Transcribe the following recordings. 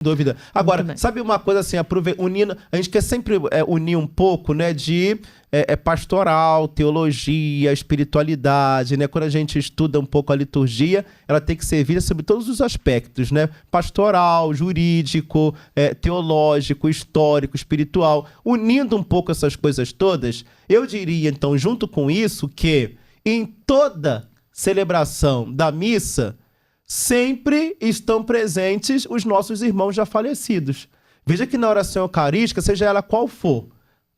Dúvida. Agora, sabe uma coisa assim, unindo, a gente quer sempre unir um pouco, né, de pastoral, teologia, espiritualidade, né? Quando a gente estuda um pouco a liturgia, ela tem que ser vista sobre todos os aspectos, né? Pastoral, jurídico, teológico, histórico, espiritual. Unindo um pouco essas coisas todas, eu diria, então, junto com isso, que em toda celebração da missa, sempre estão presentes os nossos irmãos já falecidos. Veja que na oração eucarística, seja ela qual for,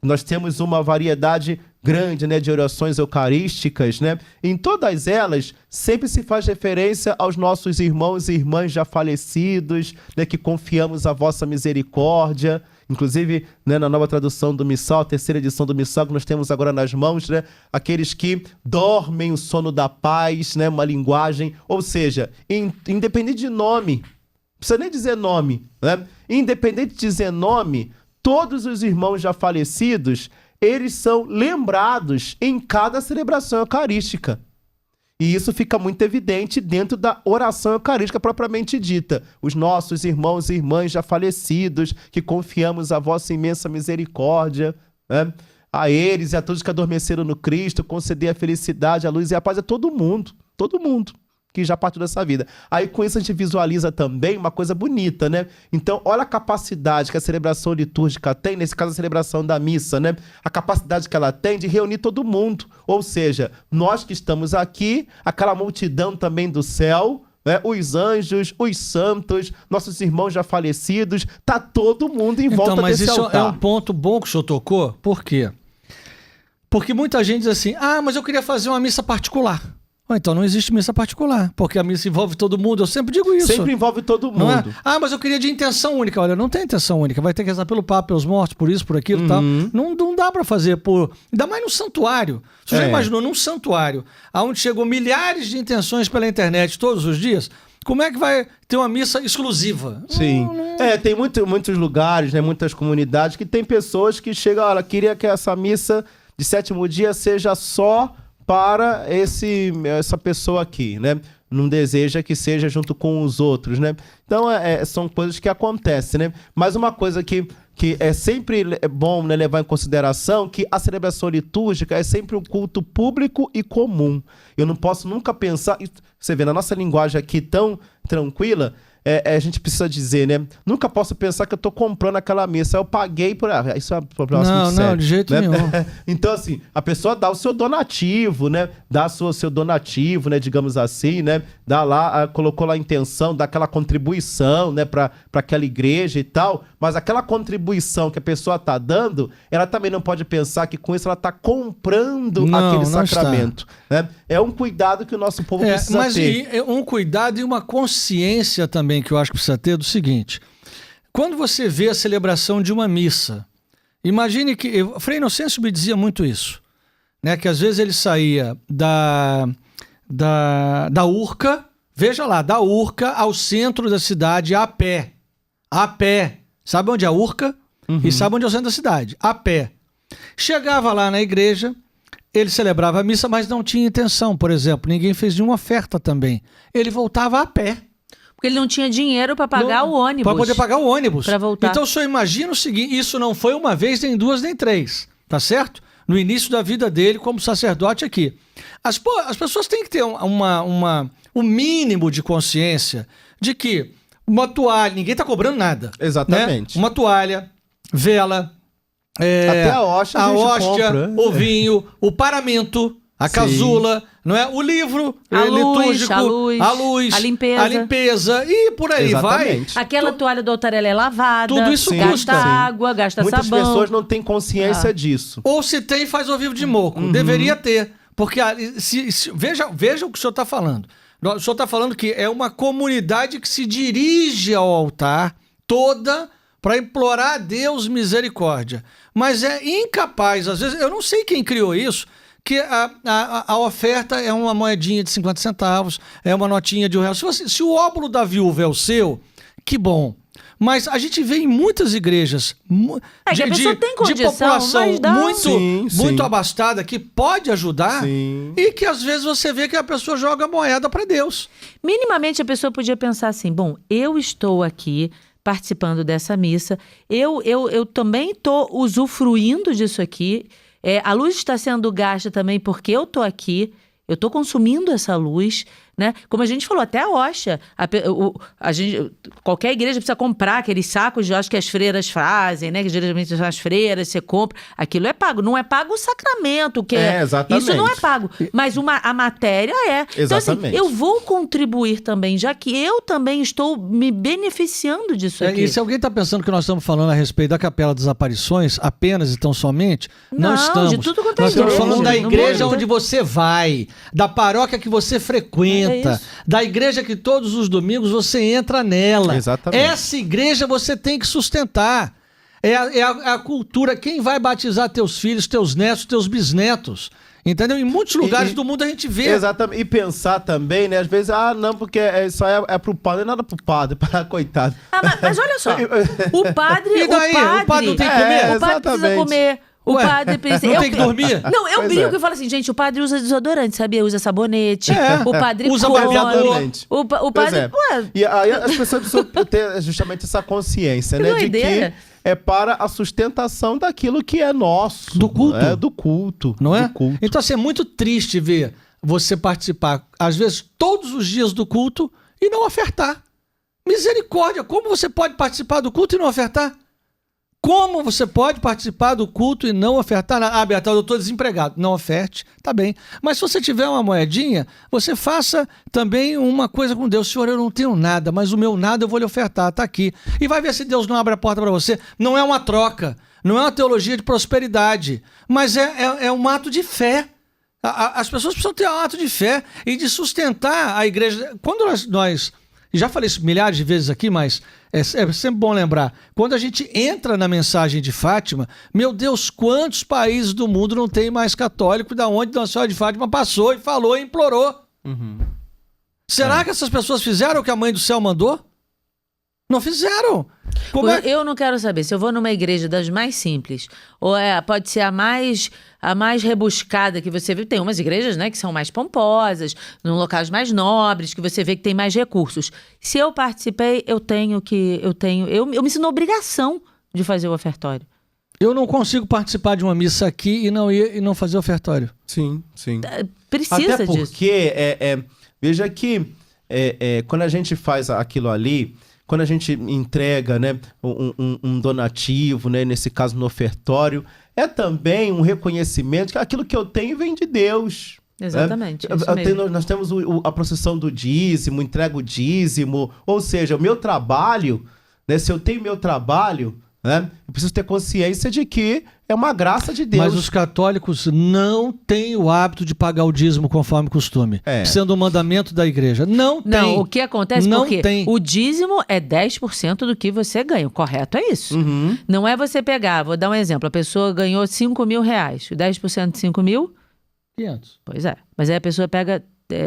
nós temos uma variedade grande, né, de orações eucarísticas, né? Em todas elas, sempre se faz referência aos nossos irmãos e irmãs já falecidos, né, que confiamos a vossa misericórdia. Inclusive, né, na nova tradução do Missal, a terceira edição do Missal que nós temos agora nas mãos, né, aqueles que dormem o sono da paz, né, uma linguagem, ou seja, independente de nome, não precisa nem dizer nome, né? Independente de dizer nome, todos os irmãos já falecidos, eles são lembrados em cada celebração eucarística. E isso fica muito evidente dentro da oração eucarística propriamente dita. Os nossos irmãos e irmãs já falecidos, que confiamos a vossa imensa misericórdia, né? A eles e a todos que adormeceram no Cristo, conceder a felicidade, a luz e a paz a todo mundo que já partiu dessa vida. Aí com isso a gente visualiza também uma coisa bonita, né? Então olha a capacidade que a celebração litúrgica tem, nesse caso a celebração da missa, né? A capacidade que ela tem de reunir todo mundo. Ou seja, nós que estamos aqui, aquela multidão também do céu, né? Os anjos, os santos, nossos irmãos já falecidos, tá todo mundo em volta desse altar. Mas isso é um ponto bom que o senhor tocou. Por quê? Porque muita gente diz assim, mas eu queria fazer uma missa particular. Então não existe missa particular, porque a missa envolve todo mundo, eu sempre digo isso. Sempre envolve todo mundo. Mas eu queria de intenção única. Olha, não tem intenção única, vai ter que rezar pelo Papa, pelos mortos, por isso, por aquilo e tal. Não dá pra fazer ainda mais no santuário. Você já imaginou, num santuário, onde chegou milhares de intenções pela internet todos os dias, como é que vai ter uma missa exclusiva? Sim. Tem muitos lugares, né, muitas comunidades que tem pessoas que chegam, olha, queria que essa missa de sétimo dia seja só para essa pessoa aqui, né? Não deseja que seja junto com os outros, né? Então, são coisas que acontecem, né? Mas uma coisa que é sempre bom, né, levar em consideração que a celebração litúrgica é sempre um culto público e comum. Eu não posso nunca pensar... Você vê, na nossa linguagem aqui tão tranquila... a gente precisa dizer, né? Nunca posso pensar que eu tô comprando aquela missa. Eu paguei por... isso é um problema muito sério. Não, de jeito nenhum. Então, assim, a pessoa dá o seu donativo, né? Dá o seu donativo, né? Digamos assim, né? Dá lá, colocou lá a intenção, dá aquela contribuição, né? Pra aquela igreja e tal. Mas aquela contribuição que a pessoa tá dando, ela também não pode pensar que com isso ela tá comprando aquele sacramento. Né? É um cuidado que o nosso povo precisa ter. Mas um cuidado e uma consciência também que eu acho que precisa ter do seguinte: quando você vê a celebração de uma missa, imagine que... Frei Inocêncio me dizia muito isso, né? Que às vezes ele saía da Urca, veja lá, da Urca ao centro da cidade a pé. Sabe onde é a Urca? E sabe onde é o centro da cidade? A pé. Chegava lá na igreja, ele celebrava a missa, mas não tinha intenção, por exemplo. Ninguém fez nenhuma oferta também. Ele voltava a pé. Porque ele não tinha dinheiro para pagar o ônibus. Para poder pagar o ônibus. Para voltar. Então, o senhor imagina o seguinte, isso não foi uma vez, nem duas, nem três, tá certo? No início da vida dele como sacerdote aqui. As pessoas têm que ter um mínimo de consciência de que uma toalha, ninguém tá cobrando nada. Exatamente. Né? Uma toalha, vela, até a hóstia, o vinho, o paramento, a casula, não é? O livro litúrgico, a luz, a limpeza e por aí vai. Aquela toalha do altar ela é lavada, tudo isso gasta água, gasta Muitas sabão. Muitas pessoas não têm consciência disso. Ou se tem, faz ao vivo de moco. Deveria ter. Porque veja o que o senhor está falando. O senhor está falando que é uma comunidade que se dirige ao altar toda para implorar a Deus misericórdia. Mas é incapaz, às vezes, eu não sei quem criou isso, que a oferta é uma moedinha de 50 centavos, é uma notinha de R$1. Se o óbolo da viúva é o seu, que bom. Mas a gente vê em muitas igrejas de população muito abastada que pode ajudar e que às vezes você vê que a pessoa joga moeda para Deus. Minimamente a pessoa podia pensar assim, bom, eu estou aqui participando dessa missa. Eu também estou usufruindo disso aqui. A luz está sendo gasta também porque eu estou aqui. Eu estou consumindo essa luz, né? Como a gente falou, até a Osha. Qualquer igreja precisa comprar aqueles sacos de Osha que as freiras fazem, né? Que geralmente são as freiras, você compra. Aquilo é pago. Não é pago o sacramento. Exatamente. Isso não é pago. Mas a matéria é. Exatamente. Então, assim, eu vou contribuir também, já que eu também estou me beneficiando disso aqui. E se alguém está pensando que nós estamos falando a respeito da Capela das Aparições, apenas e tão somente, não estamos. De tudo quanto é nós estamos igreja, falando da no igreja mundo. onde você vai, da paróquia que você frequenta, da igreja que todos os domingos você entra nela. Exatamente. Essa igreja você tem que sustentar. É a cultura. Quem vai batizar teus filhos, teus netos, teus bisnetos? Entendeu? Em muitos lugares do mundo a gente vê. Exatamente. E pensar também, né? Às vezes, não, porque isso aí é pro padre, não é nada pro padre, para coitado. Mas olha só, o padre... E daí? O padre não tem que comer? O padre precisa comer. O padre precisa... Não tem que dormir? Não, eu Pois brinco e falo assim, gente, o padre usa desodorante, sabia? Usa sabonete, o padre Usa come. barbeador. O padre... Ué, E aí as pessoas precisam ter justamente essa consciência, né? De doideira. que é para a sustentação daquilo que é nosso. Do culto. Do culto. Não é? Do culto. Então, assim, é muito triste ver você participar, às vezes, todos os dias do culto e não ofertar. Misericórdia, como você pode participar do culto e não ofertar? Como você pode participar do culto e não ofertar? Bertal, eu estou desempregado. Não oferte, tá bem. Mas se você tiver uma moedinha, você faça também uma coisa com Deus. Senhor, eu não tenho nada, mas o meu nada eu vou lhe ofertar, tá aqui. E vai ver se Deus não abre a porta para você. Não é uma troca, não é uma teologia de prosperidade, mas é um ato de fé. As pessoas precisam ter um ato de fé e de sustentar a igreja. Quando nós já falei isso milhares de vezes aqui, mas é sempre bom lembrar. Quando a gente entra na mensagem de Fátima, meu Deus, quantos países do mundo não tem mais católico da onde Nossa Senhora de Fátima passou e falou e implorou? Será que essas pessoas fizeram o que a Mãe do Céu mandou? Não fizeram. Eu não quero saber se eu vou numa igreja das mais simples, ou pode ser a mais rebuscada que você viu. Tem umas igrejas, né, que são mais pomposas, em locais mais nobres, que você vê que tem mais recursos. Se eu participei, eu me sinto na obrigação de fazer o ofertório. Eu não consigo participar de uma missa aqui e não fazer ofertório. Sim, sim. Precisa Até disso. porque, veja que quando a gente faz aquilo ali, quando a gente entrega, né, um donativo, né, nesse caso no ofertório, é também um reconhecimento que aquilo que eu tenho vem de Deus. Exatamente. Isso mesmo. Nós temos a procissão do dízimo, entrega o dízimo, ou seja, o meu trabalho, né, se eu tenho meu trabalho, né, eu preciso ter consciência de que é uma graça de Deus. Mas os católicos não têm o hábito de pagar o dízimo conforme costume, sendo um mandamento da igreja. Não tem. Não, o que acontece não porque tem. O dízimo é 10% do que você ganha. O correto é isso. Uhum. Não é você pegar, vou dar um exemplo, a pessoa ganhou 5 mil reais. 10% de 5 mil? 500. Pois é. Mas aí a pessoa pega,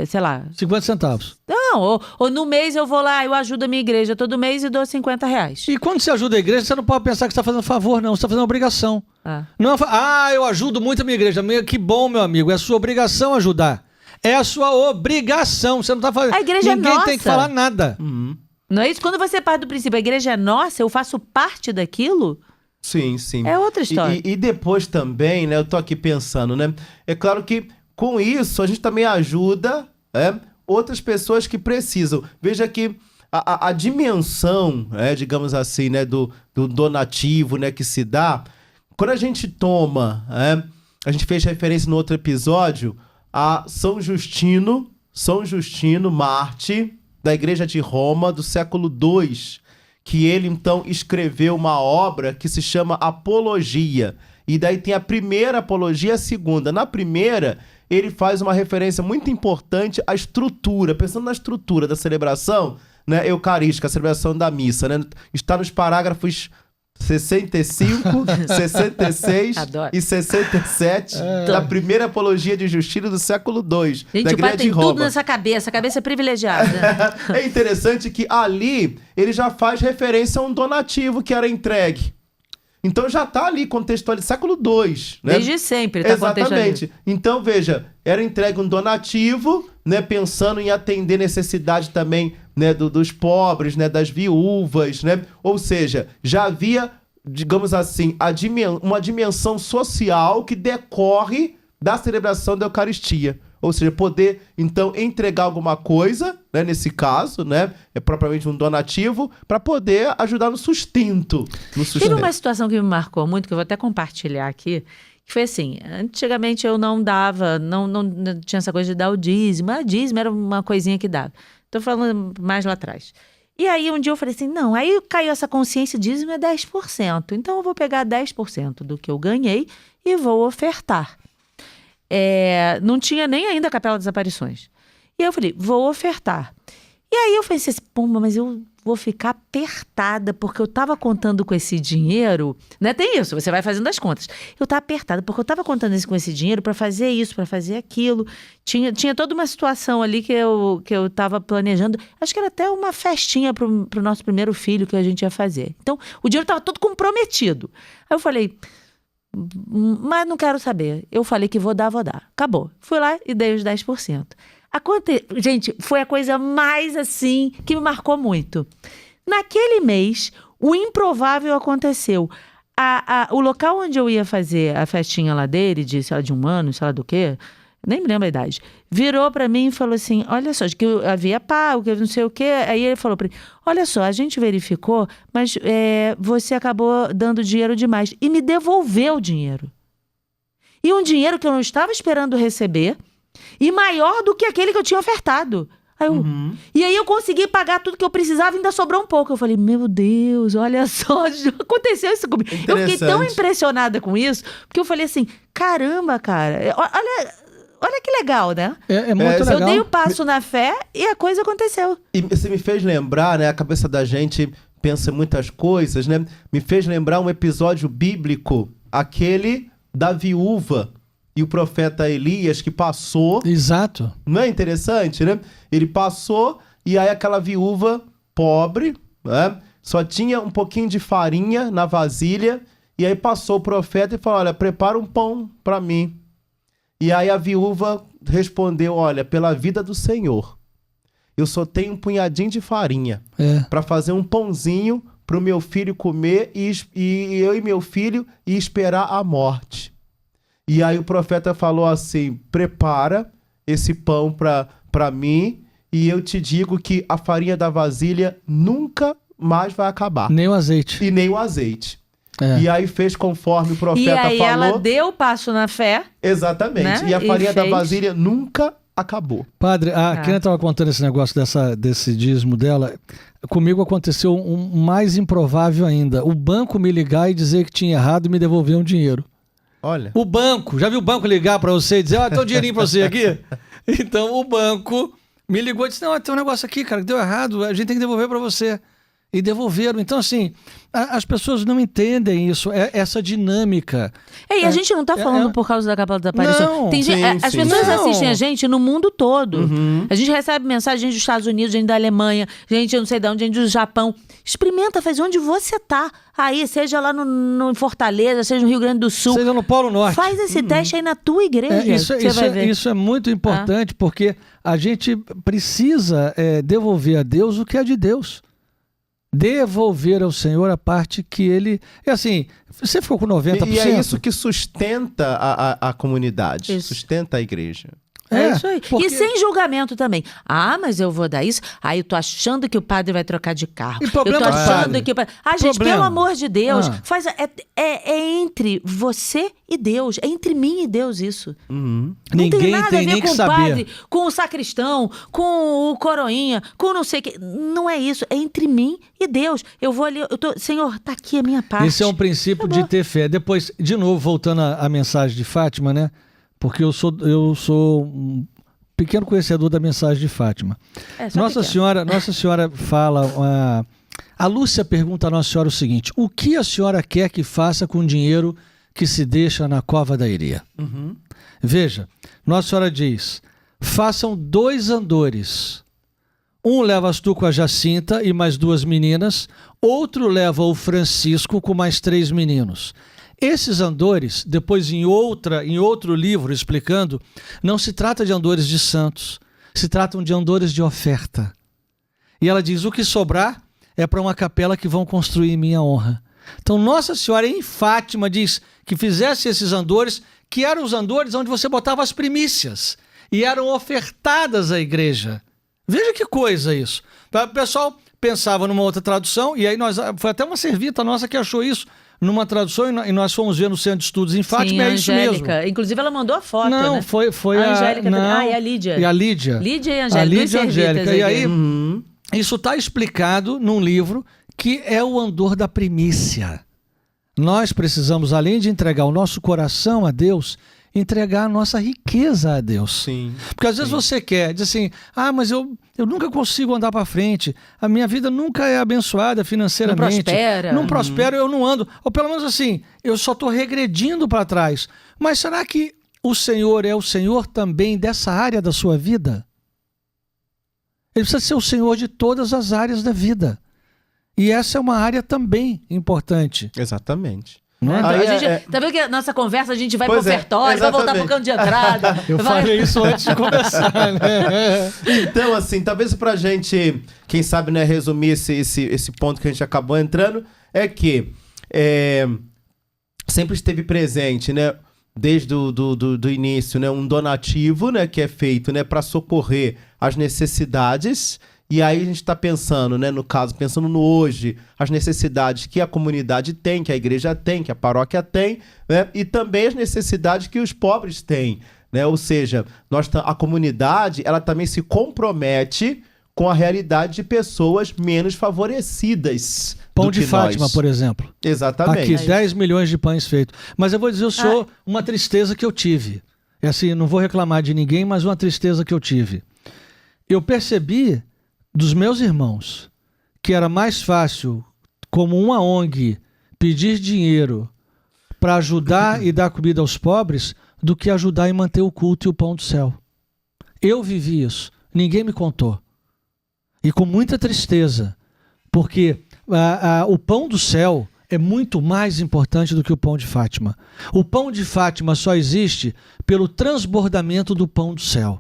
sei lá... 50 centavos. Não, ou no mês eu vou lá, eu ajudo a minha igreja todo mês e dou 50 reais. E quando você ajuda a igreja, você não pode pensar que você está fazendo favor, não. Você está fazendo obrigação. Não é, eu ajudo muito a minha igreja. Que bom, meu amigo. É a sua obrigação ajudar. É a sua obrigação. Você não está fazendo... A igreja é Ninguém nossa. tem que falar nada. Não é isso? Quando você parte do princípio, a igreja é nossa, eu faço parte daquilo... Sim, sim. É outra história. E depois também, né, eu tô aqui pensando, né, é claro que com isso a gente também ajuda outras pessoas que precisam. Veja que a dimensão, digamos assim, né, do donativo, né, que se dá, quando a gente toma, a gente fez referência no outro episódio a São Justino Marte, da Igreja de Roma, do século II, que ele, então, escreveu uma obra que se chama Apologia. E daí tem a primeira apologia e a segunda. Na primeira, ele faz uma referência muito importante à estrutura, pensando na estrutura da celebração, né, eucarística, a celebração da missa, né? Está nos parágrafos 65, 66 Adoro. e 67 da primeira apologia de Justino do século II, Gente, da o pai Igreja de tem Roma. tudo nessa cabeça, a cabeça é privilegiada. É interessante que ali ele já faz referência a um donativo que era entregue. Então já está ali contextualizado, século II. Né? Desde sempre está contextualizado. Exatamente. Então, veja, era entregue um donativo, né, pensando em atender necessidade também né, dos pobres, né, das viúvas, né? Ou seja, já havia, digamos assim, uma dimensão social que decorre da celebração da Eucaristia. Ou seja, poder, então, entregar alguma coisa, né, nesse caso, né, é propriamente um donativo, para poder ajudar no sustento. Teve uma situação que me marcou muito, que eu vou até compartilhar aqui, que foi assim, antigamente eu não dava, não tinha essa coisa de dar o dízimo. A dízimo era uma coisinha que dava. Tô falando mais lá atrás. E aí um dia eu falei assim, não, aí caiu essa consciência, dízimo é 10%. Então eu vou pegar 10% do que eu ganhei e vou ofertar. Não tinha nem ainda a Capela das Aparições. E aí eu falei, vou ofertar. E aí eu pensei assim, pô, mas eu vou ficar apertada, porque eu tava contando com esse dinheiro, né? Tem isso, você vai fazendo as contas. Eu tava apertada, porque eu tava contando com esse dinheiro para fazer isso, para fazer aquilo. Tinha toda uma situação ali que eu tava planejando. Acho que era até uma festinha pro nosso primeiro filho que a gente ia fazer. Então, o dinheiro tava todo comprometido. Aí eu falei, mas não quero saber. Eu falei que vou dar. Acabou. Fui lá e dei os 10%. Gente, foi a coisa mais assim que me marcou muito. Naquele mês, o improvável aconteceu. O local onde eu ia fazer a festinha lá dele, de 1 ano, sei lá do quê, nem me lembro a idade, virou pra mim e falou assim, olha só, que eu havia pago, que eu não sei o quê. Aí ele falou pra mim, olha só, a gente verificou, mas você acabou dando dinheiro demais. E me devolveu o dinheiro. E um dinheiro que eu não estava esperando receber, e maior do que aquele que eu tinha ofertado. E aí eu consegui pagar tudo que eu precisava e ainda sobrou um pouco. Eu falei, meu Deus, olha só, já aconteceu isso comigo. Eu fiquei tão impressionada com isso, porque eu falei assim, caramba, cara, olha que legal, né? É muito legal. Eu dei o passo na fé e a coisa aconteceu. E você me fez lembrar, né, a cabeça da gente pensa em muitas coisas, né? Me fez lembrar um episódio bíblico, aquele da viúva e o profeta Elias, que passou... Exato. Não é interessante, né? Ele passou e aí aquela viúva pobre, né, só tinha um pouquinho de farinha na vasilha, e aí passou o profeta e falou, olha, prepara um pão para mim. E aí a viúva respondeu, olha, pela vida do Senhor, eu só tenho um punhadinho de farinha para fazer um pãozinho para o meu filho comer e eu e meu filho e esperar a morte. E aí o profeta falou assim, prepara esse pão para mim e eu te digo que a farinha da vasilha nunca mais vai acabar. Nem o azeite. E nem o azeite. E aí fez conforme o profeta falou. E aí ela deu o passo na fé. Exatamente. Né? E a farinha da vasilha nunca acabou. Padre, a Kênia estava contando esse negócio desse dízimo dela. Comigo aconteceu um mais improvável ainda. O banco me ligar e dizer que tinha errado e me devolver um dinheiro. Olha. O banco, já viu o banco ligar para você e dizer, tem um dinheirinho para você aqui? Então o banco me ligou e disse, não, tem um negócio aqui, cara, que deu errado, a gente tem que devolver para você. E devolveram. Então, assim, as pessoas não entendem isso, essa dinâmica. E a gente não está falando por causa da Capela da Aparição. As pessoas assistem a gente no mundo todo. A gente recebe mensagem dos Estados Unidos, gente da Alemanha, gente eu não sei de onde, gente do Japão. Experimenta fazer onde você tá. Aí, seja lá no Fortaleza, seja no Rio Grande do Sul. Seja no Polo Norte. Faz esse teste aí na tua igreja. Isso é muito importante, porque a gente precisa devolver a Deus o que é de Deus. Devolver ao Senhor a parte que ele... É assim, você ficou com 90%. E é isso que sustenta a comunidade, sustenta a igreja. É isso aí. Porque... E sem julgamento também. Mas eu vou dar isso. Eu tô achando que o padre vai trocar de carro. E problema eu tô achando que o padre... gente, problema. pelo amor de Deus, faz... É entre você e Deus. É entre mim e Deus isso. Não Ninguém tem nada a ver nem com que o saber. padre, com o sacristão, com o coroinha, com não sei o que. Não é isso. É entre mim e Deus. Eu vou ali... Senhor, tá aqui a minha parte. Esse é um princípio de ter fé. Depois, de novo, voltando à mensagem de Fátima, né? Porque eu sou um pequeno conhecedor da mensagem de Fátima. Nossa Senhora fala... A Lúcia pergunta a Nossa Senhora o seguinte, o que a senhora quer que faça com o dinheiro que se deixa na cova da Iria? Veja, Nossa Senhora diz, façam 2 andores. Um leva tu com a Jacinta e mais 2 meninas, outro leva o Francisco com mais 3 meninos. Esses andores, depois em outro livro explicando, não se trata de andores de santos, se tratam de andores de oferta. E ela diz, o que sobrar é para uma capela que vão construir em minha honra. Então Nossa Senhora em Fátima diz que fizesse esses andores, que eram os andores onde você botava as primícias e eram ofertadas à igreja. Veja que coisa isso. O pessoal pensava numa outra tradução, e aí foi até uma servita nossa que achou isso numa tradução, e nós fomos ver no Centro de Estudos em Fátima. Sim, é isso mesmo. Inclusive ela mandou a foto, não, né? foi a Angélica não, também. E a Lídia. E a Lídia. Lídia e a Angélica. A Lídia e a Angélica. E aí, Uhum. isso está explicado num livro que é o andor da primícia. Nós precisamos, além de entregar o nosso coração a Deus, entregar a nossa riqueza a Deus. Sim. Porque às vezes você quer, diz assim, mas eu nunca consigo andar para frente, a minha vida nunca é abençoada financeiramente. Não prospera. Não prospero, eu não ando. Ou pelo menos assim, eu só estou regredindo para trás. Mas será que o Senhor é o Senhor também dessa área da sua vida? Ele precisa ser o Senhor de todas as áreas da vida. E essa é uma área também importante. Exatamente. Não é? Então, Aí a gente, é- tá vendo que a nossa conversa a gente vai Pois pro é, ofertório, vai voltar pro exatamente. canto de entrada. Eu falei isso antes de começar, né? Então, assim, talvez pra gente, quem sabe, né, resumir esse ponto que a gente acabou entrando, é que sempre esteve presente, né, desde do início, né, um donativo, né, que é feito, né, para socorrer as necessidades. E aí a gente está pensando, né, no caso, pensando no hoje, as necessidades que a comunidade tem, que a igreja tem, que a paróquia tem, né, e também as necessidades que os pobres têm, né? Ou seja, a comunidade, ela também se compromete com a realidade de pessoas menos favorecidas. Pão do de que Fátima, nós. por exemplo. Exatamente. Aqui, 10 milhões de pães feitos. Mas eu vou dizer ao senhor uma tristeza que eu tive. É assim, não vou reclamar de ninguém, mas uma tristeza que eu tive. Eu percebi dos meus irmãos que era mais fácil, como uma ONG, pedir dinheiro para ajudar e dar comida aos pobres do que ajudar e manter o culto e o pão do céu. Eu vivi isso. Ninguém me contou. E com muita tristeza, porque o pão do céu é muito mais importante do que o pão de Fátima. O pão de Fátima só existe pelo transbordamento do pão do céu.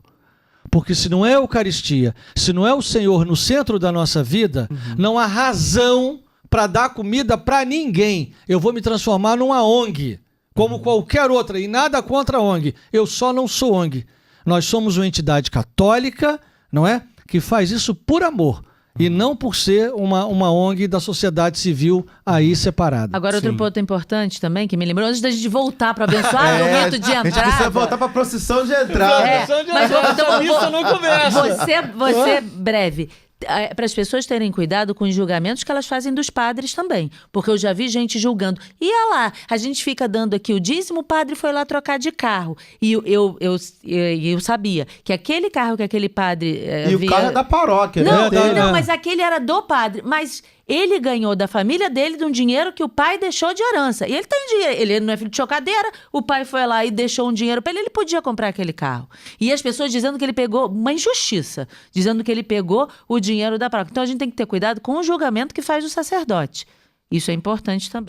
Porque se não é a Eucaristia, se não é o Senhor no centro da nossa vida, não há razão para dar comida para ninguém. Eu vou me transformar numa ONG, como qualquer outra, e nada contra a ONG. Eu só não sou ONG. Nós somos uma entidade católica, não é? Que faz isso por amor. E não por ser uma ONG da sociedade civil aí separada. Agora, outro Sim. ponto importante também, que me lembrou, antes da gente voltar para abençoar o rito de A gente entrada. precisa voltar pra procissão de entrada. Mas então, missa não começa. Você breve. Para as pessoas terem cuidado com os julgamentos que elas fazem dos padres também. Porque eu já vi gente julgando. E olha lá, a gente fica dando aqui o dízimo, o padre foi lá trocar de carro. E eu sabia que aquele carro que aquele padre E o carro é da paróquia, Não, né? não, mas aquele era do padre. Mas ele ganhou da família dele de um dinheiro que o pai deixou de herança. E ele tem dinheiro, ele não é filho de chocadeira, o pai foi lá e deixou um dinheiro para ele podia comprar aquele carro. E as pessoas dizendo que ele pegou, uma injustiça, dizendo que ele pegou o dinheiro da paróquia. Então a gente tem que ter cuidado com o julgamento que faz o sacerdote. Isso é importante também.